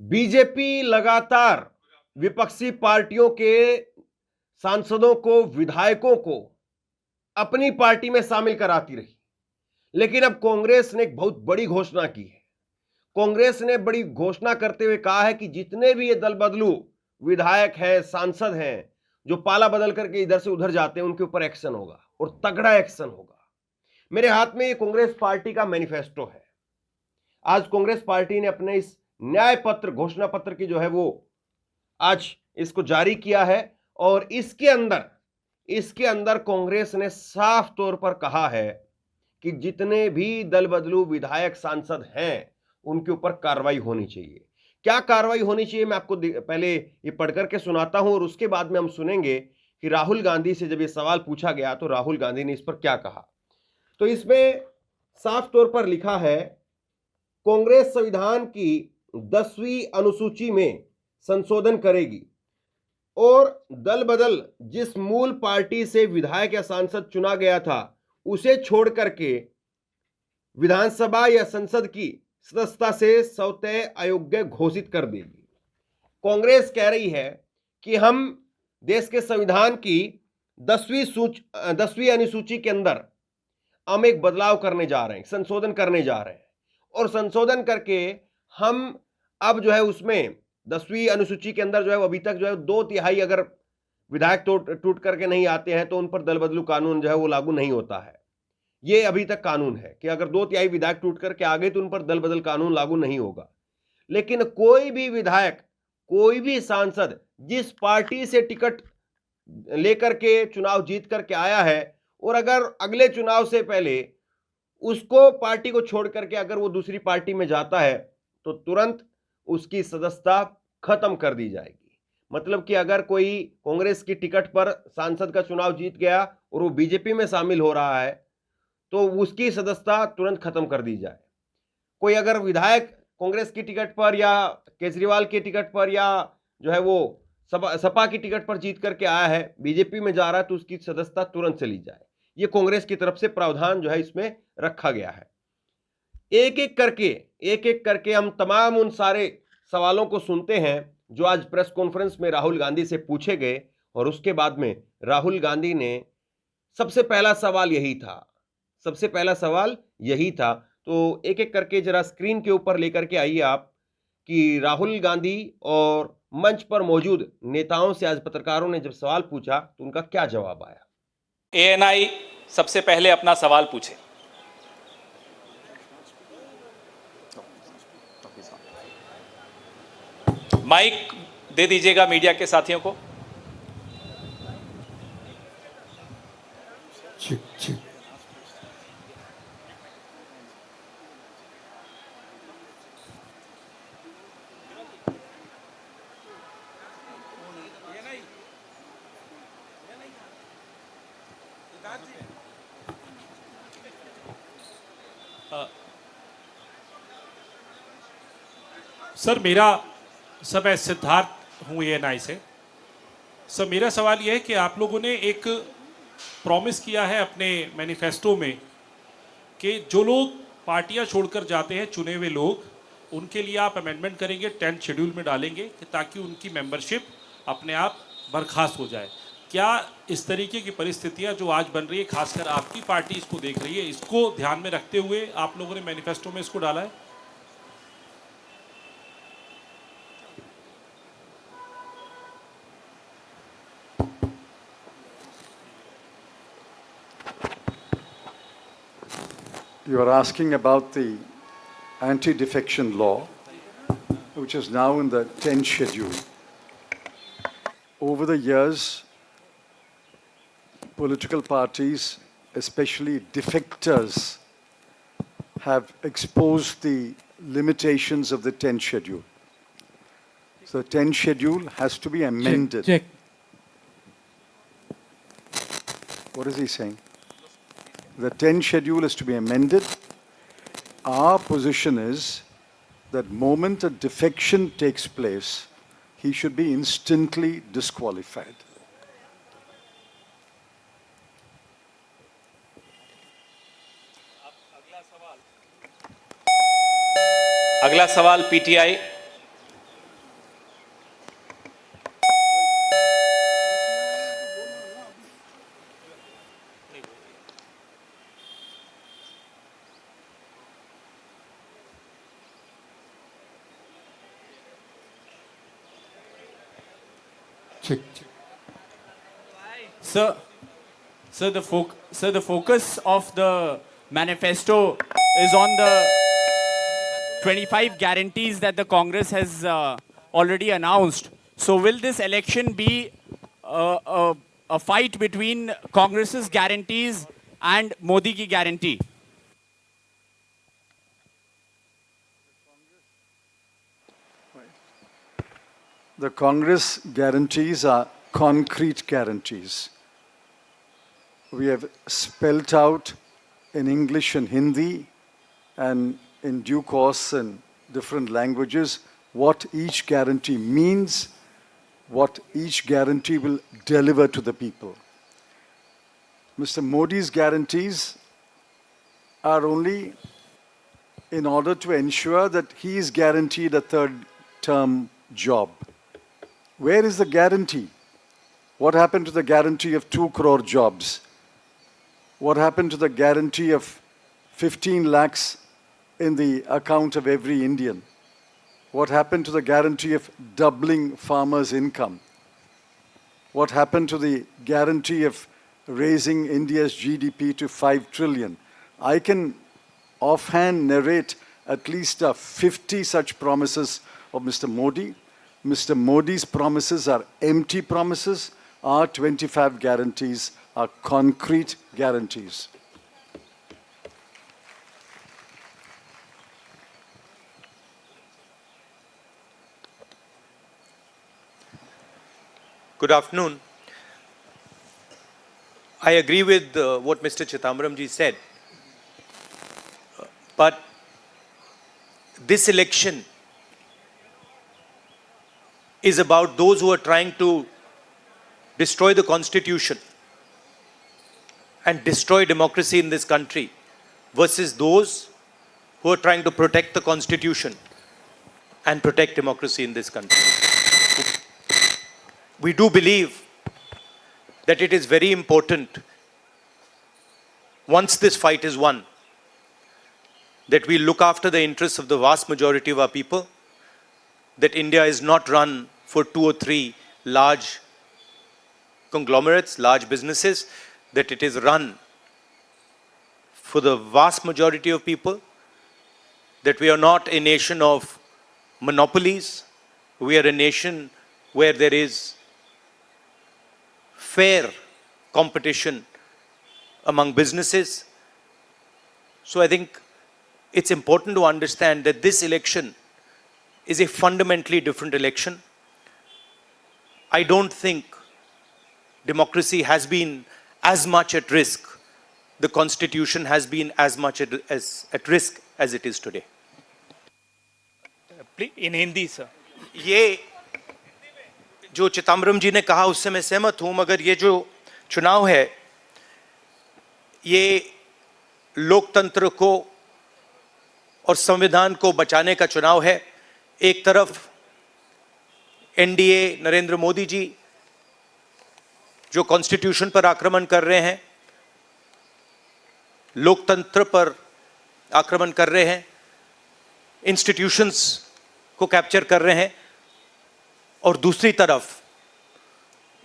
BJP लगातार विपक्षी पार्टियों के सांसदों को, विधायकों को अपनी पार्टी में शामिल कराती रही, लेकिन अब कांग्रेस ने एक बहुत बड़ी घोषणा की है। कांग्रेस ने बड़ी घोषणा करते हुए कहा है कि जितने भी ये दल बदलू विधायक हैं, सांसद हैं, जो पाला बदल करके इधर से उधर जाते हैं, उनके ऊपर एक्शन होगा और तगड़ा एक्शन होगा। मेरे हाथ में ये कांग्रेस पार्टी का मैनिफेस्टो है। आज कांग्रेस पार्टी ने अपने इस न्याय पत्र, घोषणा पत्र की जो है वो आज इसको जारी किया है और इसके अंदर कांग्रेस ने साफ तौर पर कहा है कि जितने भी दल बदलू विधायक, सांसद हैं, उनके ऊपर कार्रवाई होनी चाहिए। क्या कार्रवाई होनी चाहिए, मैं आपको पहले ये पढ़कर के सुनाता हूं और उसके बाद में हम सुनेंगे कि राहुल गांधी से जब ये सवाल पूछा गया तो राहुल गांधी ने इस पर क्या कहा। तो इसमें साफ तौर पर लिखा है, कांग्रेस संविधान की 10वीं अनुसूची में संशोधन करेगी और दल बदल जिस मूल पार्टी से विधायक या सांसद चुना गया था उसे छोड़ करके विधानसभा या संसद की सदस्यता से स्वतः अयोग्य घोषित कर देगी। कांग्रेस कह रही है कि हम देश के संविधान की 10वीं अनुसूची के अंदर हम एक बदलाव करने जा रहे हैं, संशोधन करने जा रहे हैं और संशोधन करके हम अब जो है उसमें 10वीं अनुसूची के अंदर जो है अभी तक जो है 2/3 अगर विधायक टूट करके नहीं आते हैं तो उन पर दल बदलू कानून जो है वो लागू नहीं होता है। ये अभी तक कानून है कि अगर 2/3 विधायक टूट करके आ गए तो उन पर दल बदल कानून लागू नहीं होगा। लेकिन कोई भी विधायक, कोई भी सांसद जिस पार्टी से टिकट लेकर के चुनाव जीत करके आया है और अगर अगले चुनाव से पहले उसको पार्टी को छोड़ करके अगर वो दूसरी पार्टी में जाता है तो तुरंत उसकी सदस्यता खत्म कर दी जाएगी। मतलब कि अगर कोई कांग्रेस की टिकट पर सांसद का चुनाव जीत गया और वो बीजेपी में शामिल हो रहा है तो उसकी सदस्यता तुरंत खत्म कर दी जाए। कोई अगर विधायक कांग्रेस की टिकट पर या केजरीवाल की टिकट पर या जो है वो सपा की टिकट पर जीत करके आया है, बीजेपी में जा रहा है, तो उसकी सदस्यता तुरंत चली जाए। ये कांग्रेस की तरफ से प्रावधान जो है इसमें रखा गया है। एक एक करके हम तमाम उन सारे सवालों को सुनते हैं जो आज प्रेस कॉन्फ्रेंस में राहुल गांधी से पूछे गए और उसके बाद में राहुल गांधी ने सबसे पहला सवाल यही था। तो एक एक करके जरा स्क्रीन के ऊपर लेकर के आइए आप कि राहुल गांधी और मंच पर मौजूद नेताओं से आज पत्रकारों ने जब सवाल पूछा तो उनका क्या जवाब आया। एएनआई सबसे पहले अपना सवाल पूछे। माइक दे दीजिएगा मीडिया के साथियों को। सर मैं सिद्धार्थ हूँ एएनआई से। सर मेरा सवाल यह है कि आप लोगों ने एक प्रॉमिस किया है अपने मैनिफेस्टो में कि जो लोग पार्टियां छोड़कर जाते हैं, चुने हुए लोग, उनके लिए आप अमेंडमेंट करेंगे, 10th शेड्यूल में डालेंगे कि ताकि उनकी मेंबरशिप अपने आप बर्खास्त हो जाए। क्या इस तरीके की परिस्थितियां जो आज बन रही है, खासकर आपकी पार्टी इसको देख रही है, इसको ध्यान में रखते हुए आप लोगों ने मैनिफेस्टो में इसको डाला है? You are asking about the anti-defection law, which is now in the 10th schedule. Over the years, political parties, especially defectors, have exposed the limitations of the 10th schedule. So the 10th schedule has to be amended. Check. What is he saying? The 10th schedule is to be amended. Our position is that moment a defection takes place, he should be instantly disqualified. अगला सवाल PTI Sir, sir, the focus of the manifesto is on the 25 guarantees that the Congress has already announced. So will this election be a fight between Congress's guarantees and Modi ki guarantee? The Congress guarantees are concrete guarantees. We have spelt out in English and Hindi and in due course in different languages what each guarantee means, what each guarantee will deliver to the people. Mr. Modi's guarantees are only in order to ensure that he is guaranteed a third term job. Where is the guarantee? What happened to the guarantee of 2 crore jobs? What happened to the guarantee of 15 lakhs in the account of every Indian? What happened to the guarantee of doubling farmers' income? What happened to the guarantee of raising India's GDP to 5 trillion? I can offhand narrate at least 50 such promises of Mr. Modi. Mr. Modi's promises are empty promises. Our 25 guarantees are concrete guarantees. Good afternoon. I agree with what Mr. Chidambaram ji said. But this election is about those who are trying to destroy the Constitution and destroy democracy in this country versus those who are trying to protect the Constitution and protect democracy in this country. We do believe that it is very important, once this fight is won, that we look after the interests of the vast majority of our people, that India is not run for 2 or 3 large conglomerates, large businesses, that it is run for the vast majority of people, that we are not a nation of monopolies, we are a nation where there is fair competition among businesses. So I think it's important to understand that this election is a fundamentally different election. I don't think democracy has been as much at risk, the Constitution has been as much at risk as it is today. In Hindi, sir. ये जो चिदम्बरम जी ने कहा उससे मैं सहमत हूं, मगर ये जो चुनाव है ये लोकतंत्र को और संविधान को बचाने का चुनाव है. एक तरफ एनडीए नरेंद्र मोदी जी जो कॉन्स्टिट्यूशन पर आक्रमण कर रहे हैं, लोकतंत्र पर आक्रमण कर रहे हैं, इंस्टीट्यूशंस को कैप्चर कर रहे हैं, और दूसरी तरफ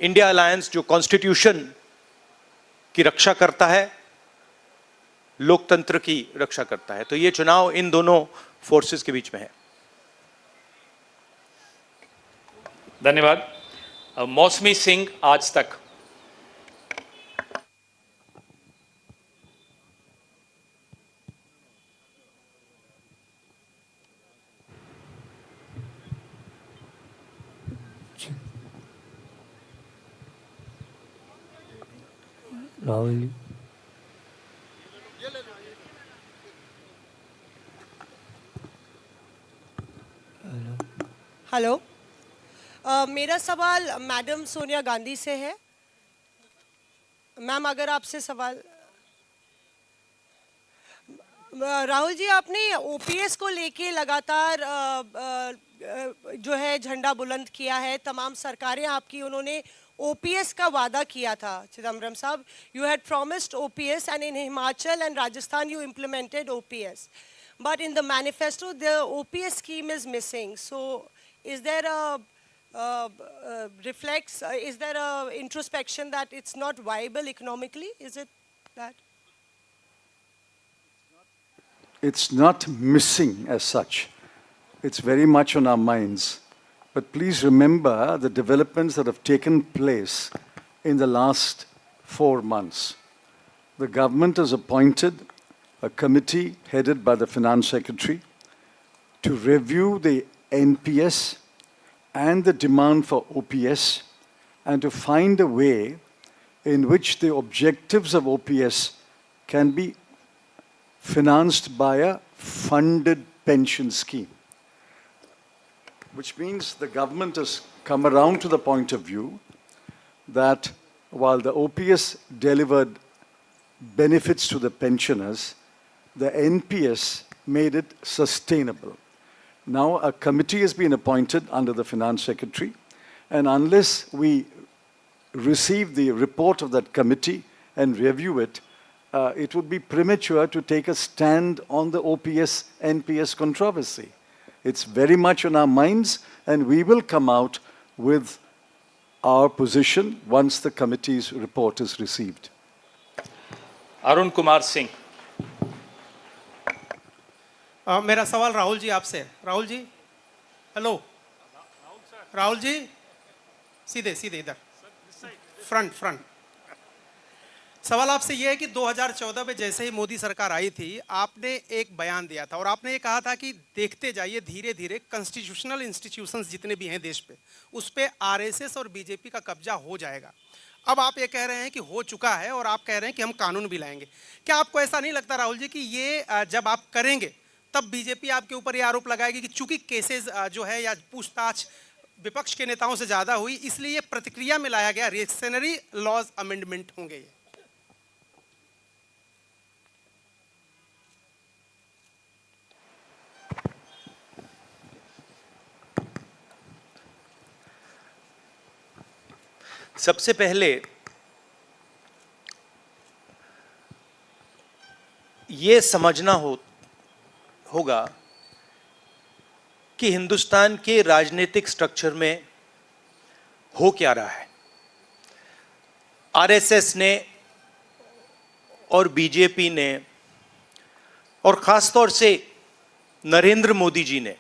इंडिया अलायंस जो कॉन्स्टिट्यूशन की रक्षा करता है, लोकतंत्र की रक्षा करता है. तो ये चुनाव इन दोनों फोर्सेस के बीच में है. धन्यवाद. मौसमी सिंह, आज तक. राहुल हेलो. मेरा सवाल मैडम सोनिया गांधी से है. मैम, अगर आपसे सवाल. राहुल जी, आपने ओपीएस को लेके लगातार जो है झंडा बुलंद किया है. तमाम सरकारें आपकी, उन्होंने ओपीएस का वादा किया था. चिदम्बरम साहब, you had promised OPS and in Himachal and Rajasthan you implemented OPS, but in the manifesto the OPS scheme is missing. So is there a reflects, is there a introspection that it's not viable economically? Is it that? It's not missing as such. It's very much on our minds. But please remember the developments that have taken place in the last 4 months. The government has appointed a committee headed by the Finance Secretary to review the NPS and the demand for OPS and to find a way in which the objectives of OPS can be financed by a funded pension scheme. Which means the government has come around to the point of view that while the OPS delivered benefits to the pensioners, the NPS made it sustainable. Now a committee has been appointed under the Finance Secretary, and unless we receive the report of that committee and review it, it would be premature to take a stand on the OPS-NPS controversy. It's very much on our minds, and we will come out with our position once the committee's report is received. Arun Kumar Singh. मेरा सवाल राहुल जी आपसे। Rahul ji, hello. Rahul ji, सीधे सीधे इधर, front. सवाल आपसे यह है कि 2014 में जैसे ही मोदी सरकार आई थी, आपने एक बयान दिया था और आपने ये कहा था कि देखते जाइए धीरे धीरे कॉन्स्टिट्यूशनल इंस्टीट्यूशंस जितने भी हैं देश पे, उस पे आरएसएस और बीजेपी का कब्जा हो जाएगा। अब आप ये कह रहे हैं कि हो चुका है और आप कह रहे हैं कि हम कानून भी लाएंगे। क्या आपको ऐसा नहीं लगता राहुल जी कि ये जब आप करेंगे तब बीजेपी आपके ऊपर ये आरोप लगाएगी कि चूंकि केसेस जो है या पूछताछ विपक्ष के नेताओं से ज्यादा हुई, इसलिए ये प्रतिक्रिया में लाया गया रिएक्शनरी लॉज अमेंडमेंट होंगे ये? सबसे पहले ये समझना होगा कि हिंदुस्तान के राजनीतिक स्ट्रक्चर में हो क्या रहा है। आरएसएस ने और बीजेपी ने और खास तौर से नरेंद्र मोदी जी ने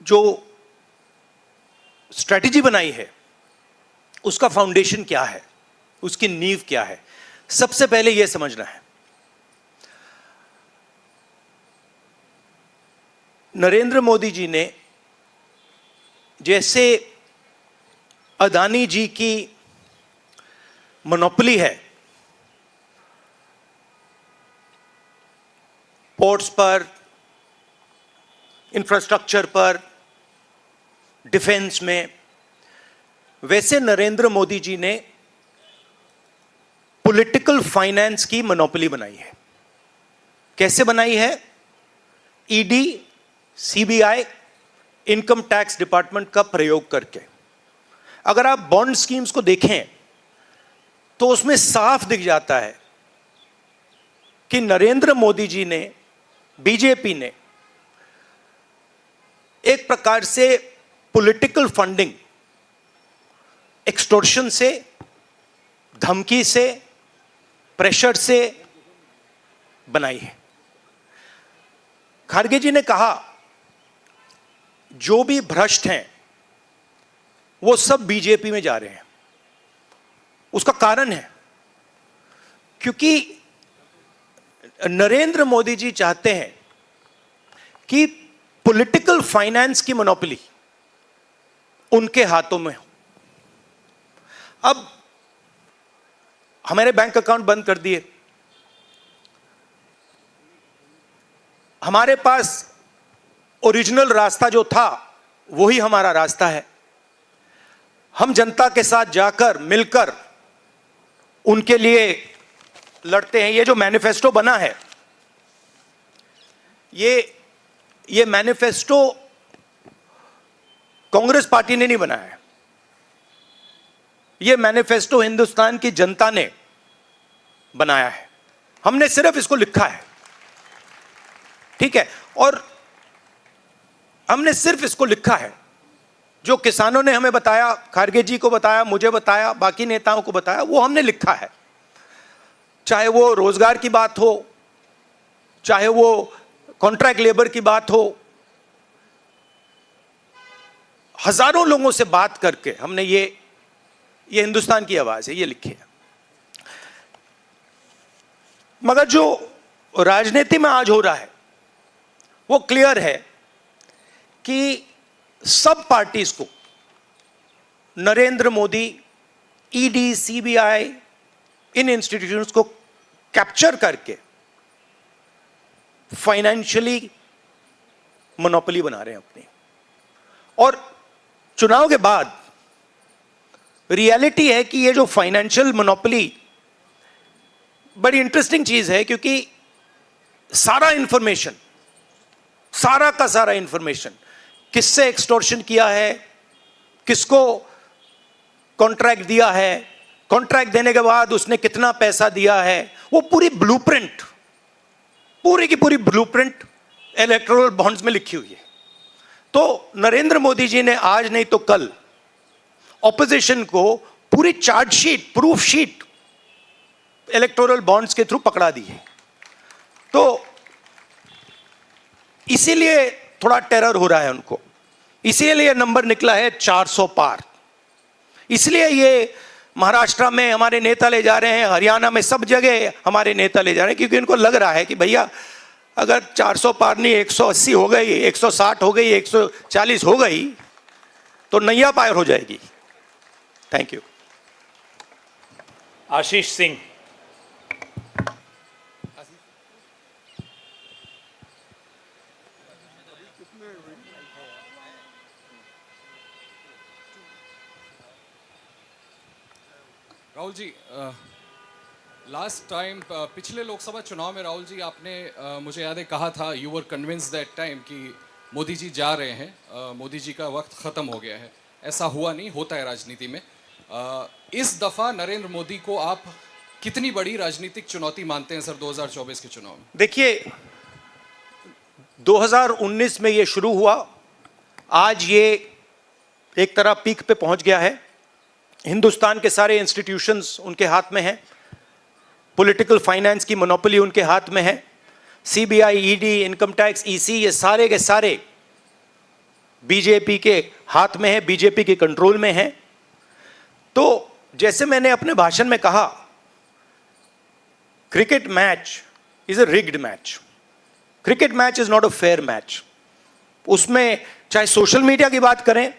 जो स्ट्रैटेजी बनाई है, उसका फाउंडेशन क्या है, उसकी नींव क्या है, सबसे पहले यह समझना है। नरेंद्र मोदी जी ने जैसे अदानी जी की मोनोपोली है पोर्ट्स पर, इंफ्रास्ट्रक्चर पर, डिफेंस में, वैसे नरेंद्र मोदी जी ने पॉलिटिकल फाइनेंस की मोनोपोली बनाई है। कैसे बनाई है? ED, CBI, income tax department का प्रयोग करके। अगर आप बॉन्ड स्कीम्स को देखें तो उसमें साफ दिख जाता है कि नरेंद्र मोदी जी ने, बीजेपी ने एक प्रकार से पॉलिटिकल फंडिंग एक्सटॉर्शन से, धमकी से, प्रेशर से बनाई है। खारगे जी ने कहा जो भी भ्रष्ट हैं वो सब बीजेपी में जा रहे हैं। उसका कारण है क्योंकि नरेंद्र मोदी जी चाहते हैं कि पॉलिटिकल फाइनेंस की मोनोपोली उनके हाथों में हो। अब हमारे बैंक अकाउंट बंद कर दिए, हमारे पास ओरिजिनल रास्ता जो था वही हमारा रास्ता है। हम जनता के साथ जाकर मिलकर उनके लिए लड़ते हैं। ये जो मैनिफेस्टो बना है, ये मैनिफेस्टो कांग्रेस पार्टी ने नहीं बनाया है। ये मैनिफेस्टो हिंदुस्तान की जनता ने बनाया है। हमने सिर्फ इसको लिखा है, ठीक है। और हमने सिर्फ इसको लिखा है। जो किसानों ने हमें बताया, खारगे जी को बताया, मुझे बताया, बाकी नेताओं को बताया, वो हमने लिखा है। चाहे वो रोजगार की बात हो, चाहे वो कॉन्ट्रैक्ट लेबर की बात हो, हजारों लोगों से बात करके हमने ये हिंदुस्तान की आवाज है, ये लिखी है। मगर जो राजनीति में आज हो रहा है वो क्लियर है कि सब पार्टीज को नरेंद्र मोदी, ईडी, सीबीआई, इन इंस्टीट्यूशंस को कैप्चर करके फाइनेंशियली मोनोपोली बना रहे हैं अपनी। और चुनाव के बाद रियलिटी है कि ये जो फाइनेंशियल मोनोपोली बड़ी इंटरेस्टिंग चीज है, क्योंकि सारा इंफॉर्मेशन, सारा का सारा इंफॉर्मेशन, किससे एक्सटॉर्शन किया है, किसको कॉन्ट्रैक्ट दिया है, कॉन्ट्रैक्ट देने के बाद उसने कितना पैसा दिया है, वो पूरी ब्लूप्रिंट, पूरी की पूरी ब्लूप्रिंट इलेक्टोरल बॉन्ड्स में लिखी हुई है। तो नरेंद्र मोदी जी ने आज नहीं तो कल ऑपोजिशन को पूरी chargesheet, proof sheet electoral bonds के थ्रू पकड़ा दी है। तो इसीलिए थोड़ा टेरर हो रहा है उनको, इसीलिए नंबर निकला है 400 पार। इसलिए ये महाराष्ट्र में हमारे नेता ले जा रहे हैं, हरियाणा में सब जगह हमारे नेता ले जा रहे हैं, क्योंकि इनको लग रहा है कि भैया अगर 400 पार नहीं 180 हो गई, 160 हो गई, 140 हो गई तो नैया पार हो जाएगी। Thank you. Ashish Singh. Rahul ji, last time पिछले लोकसभा चुनाव में राहुल जी आपने मुझे याद है कहा था, you were convinced that time कि मोदी जी जा रहे हैं, मोदी जी का वक्त ख़त्म हो गया है। ऐसा हुआ नहीं, होता है राजनीति में। इस दफ़ा नरेंद्र मोदी को आप कितनी बड़ी राजनीतिक चुनौती मानते हैं सर 2024 के चुनाव में? देखिए, 2019 में ये शुरू हुआ, आज ये एक तरह पीक पे पहुंच गया है। हिंदुस्तान के सारे इंस्टीट्यूशंस उनके हाथ में हैं, पॉलिटिकल फाइनेंस की मोनोपोली उनके हाथ में है। CBI, ED, income tax, EC, ये सारे के सारे बीजेपी के हाथ में है, बीजेपी के कंट्रोल में है। तो जैसे मैंने अपने भाषण में कहा, cricket match is a rigged match. Cricket match is not a fair match. उसमें चाहे सोशल मीडिया की बात करें,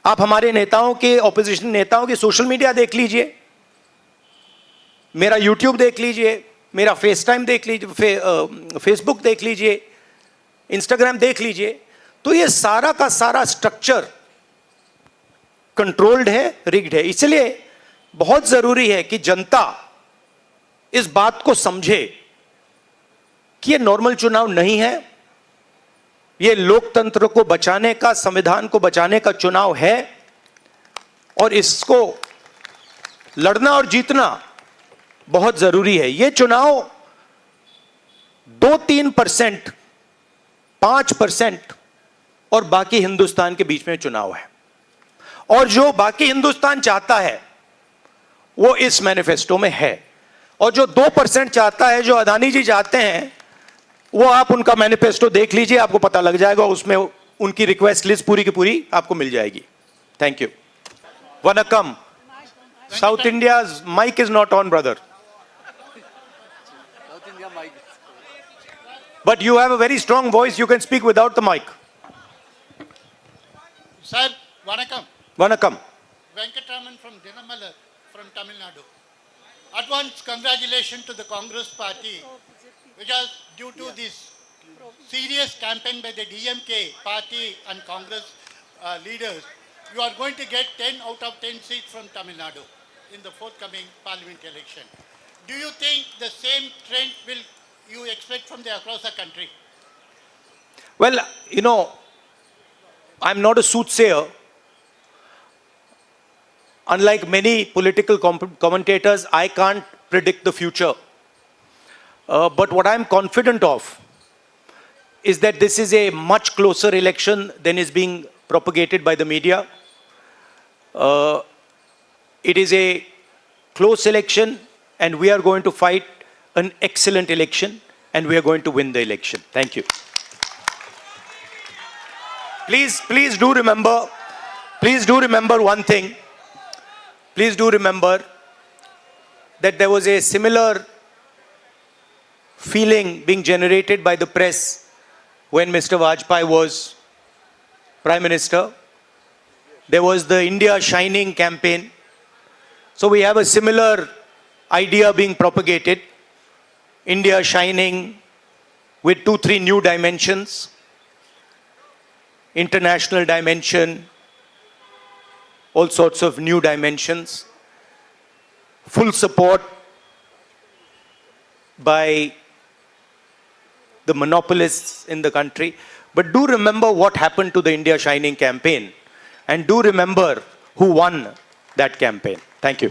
आप हमारे नेताओं के, ऑपोजिशन नेताओं के सोशल मीडिया देख लीजिए, मेरा यूट्यूब देख लीजिए, मेरा फेस टाइम देख लीजिए, फेसबुक देख लीजिए, इंस्टाग्राम देख लीजिए, तो ये सारा का सारा स्ट्रक्चर कंट्रोल्ड है, रिग्ड है। इसलिए बहुत जरूरी है कि जनता इस बात को समझे कि ये नॉर्मल चुनाव नहीं है, ये लोकतंत्र को बचाने का, संविधान को बचाने का चुनाव है, और इसको लड़ना और जीतना बहुत जरूरी है। ये चुनाव 2-3%, 5% और बाकी हिंदुस्तान के बीच में चुनाव है। और जो बाकी हिंदुस्तान चाहता है वो इस मैनिफेस्टो में है, और जो 2% चाहता है, जो अदानी जी चाहते हैं, वो आप उनका मैनिफेस्टो देख लीजिए, आपको पता लग जाएगा। उसमें उनकी रिक्वेस्ट लिस्ट पूरी की पूरी आपको मिल जाएगी। Thank you. Vanakkam. South India mic is not on brother, but you have a very strong voice, you can speak without the mic. Sir, vanakkam. Vanakkam. Venkatraman from Dinamala from Tamil Nadu. Advance congratulations to the Congress party, because due to this serious campaign by the DMK party and Congress leaders, you are going to get 10 out of 10 seats from Tamil Nadu in the forthcoming parliament election. Do you think the same trend will you expect from the across the country? Well, you know, I'm not a soothsayer. Unlike many political commentators, I can't predict the future. But what I'm confident of is that this is a much closer election than is being propagated by the media. It is a close election, and we are going to fight an excellent election, and we are going to win the election. Thank you. Please do remember one thing. Please do remember that there was a similar feeling being generated by the press when Mr. Vajpayee was Prime Minister. There was the India Shining campaign. So we have a similar idea being propagated. India Shining with 2-3 new dimensions. International dimension, all sorts of new dimensions. Full support by the monopolists in the country. But do remember what happened to the India Shining campaign, and do remember who won that campaign. Thank you.